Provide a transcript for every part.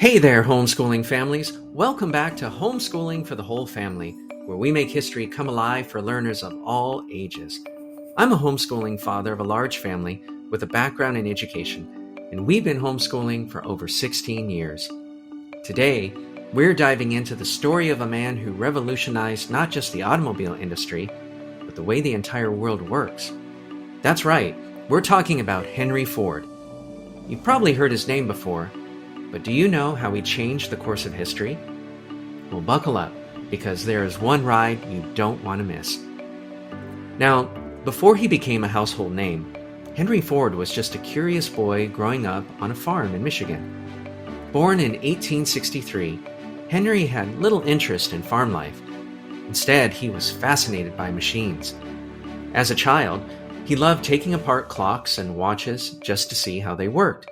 Hey there, homeschooling families. Welcome back to Homeschooling for the Whole Family, where we make history come alive for learners of all ages. I'm a homeschooling father of a large family with a background in education, and we've been homeschooling for over 16 years. Today, we're diving into the story of a man who revolutionized not just the automobile industry, but the way the entire world works. That's right, we're talking about Henry Ford. You've probably heard his name before, but do you know how he changed the course of history? Well, buckle up, because there is one ride you don't want to miss. Now, before he became a household name, Henry Ford was just a curious boy growing up on a farm in Michigan. Born in 1863, Henry had little interest in farm life. Instead, he was fascinated by machines. As a child, he loved taking apart clocks and watches just to see how they worked.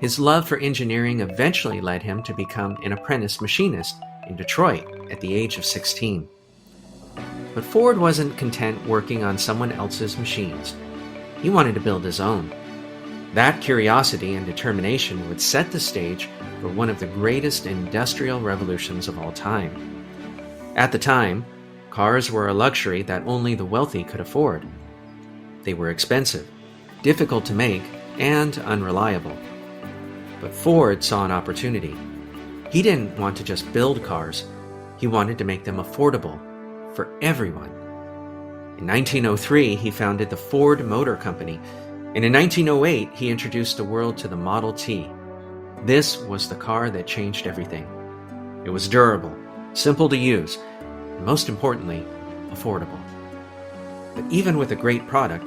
His love for engineering eventually led him to become an apprentice machinist in Detroit at the age of 16. But Ford wasn't content working on someone else's machines. He wanted to build his own. That curiosity and determination would set the stage for one of the greatest industrial revolutions of all time. At the time, cars were a luxury that only the wealthy could afford. They were expensive, difficult to make, and unreliable. But Ford saw an opportunity. He didn't want to just build cars. He wanted to make them affordable for everyone. In 1903, he founded the Ford Motor Company, and in 1908, he introduced the world to the Model T. This was the car that changed everything. It was durable, simple to use, and most importantly, affordable. But even with a great product,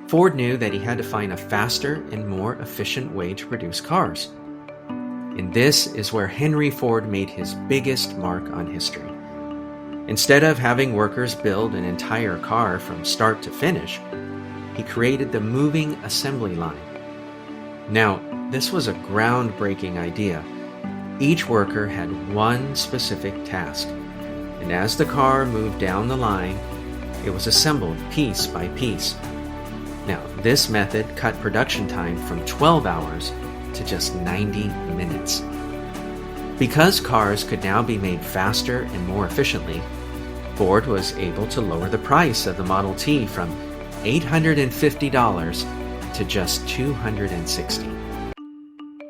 Ford knew that he had to find a faster and more efficient way to produce cars. And this is where Henry Ford made his biggest mark on history. Instead of having workers build an entire car from start to finish, he created the moving assembly line. Now, this was a groundbreaking idea. Each worker had one specific task, and as the car moved down the line, it was assembled piece by piece. Now, this method cut production time from 12 hours to just 90 minutes. Because cars could now be made faster and more efficiently, Ford was able to lower the price of the Model T from $850 to just $260.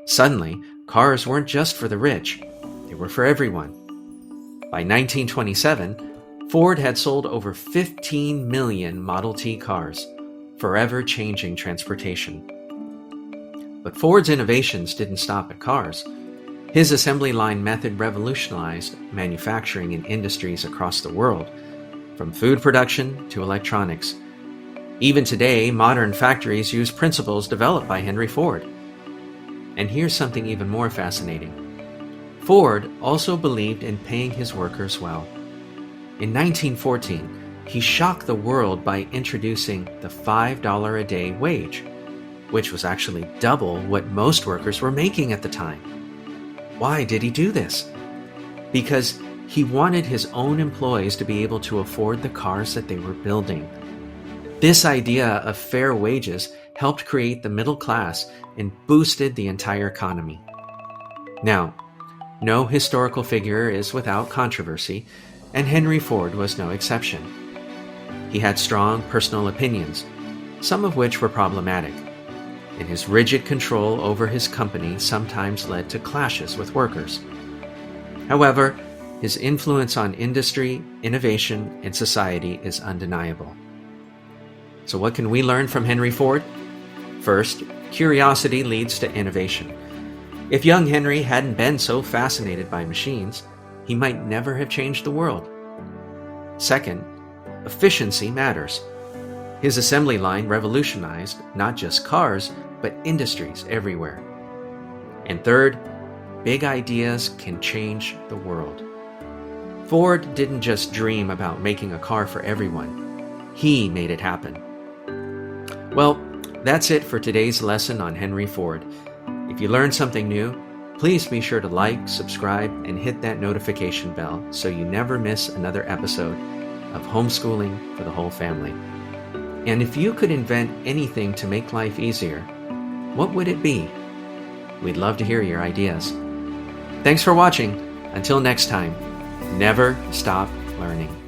Suddenly, cars weren't just for the rich, they were for everyone. By 1927, Ford had sold over 15 million Model T cars, forever changing transportation. But Ford's innovations didn't stop at cars. His assembly line method revolutionized manufacturing in industries across the world, from food production to electronics. Even today, modern factories use principles developed by Henry Ford. And here's something even more fascinating. Ford also believed in paying his workers well. In 1914, he shocked the world by introducing the $5 a day wage, which was actually double what most workers were making at the time. Why did he do this? Because he wanted his own employees to be able to afford the cars that they were building. This idea of fair wages helped create the middle class and boosted the entire economy. Now, no historical figure is without controversy, and Henry Ford was no exception. He had strong personal opinions, some of which were problematic, and his rigid control over his company sometimes led to clashes with workers. However, his influence on industry, innovation, and society is undeniable. So what can we learn from Henry Ford? First, curiosity leads to innovation. If young Henry hadn't been so fascinated by machines, he might never have changed the world. Second, efficiency matters. His assembly line revolutionized not just cars, but industries everywhere. And third, big ideas can change the world. Ford didn't just dream about making a car for everyone. He made it happen. Well, that's it for today's lesson on Henry Ford. If you learned something new, please be sure to like, subscribe, and hit that notification bell so you never miss another episode of Homeschooling for the Whole Family. And if you could invent anything to make life easier, what would it be? We'd love to hear your ideas. Thanks for watching. Until next time, never stop learning.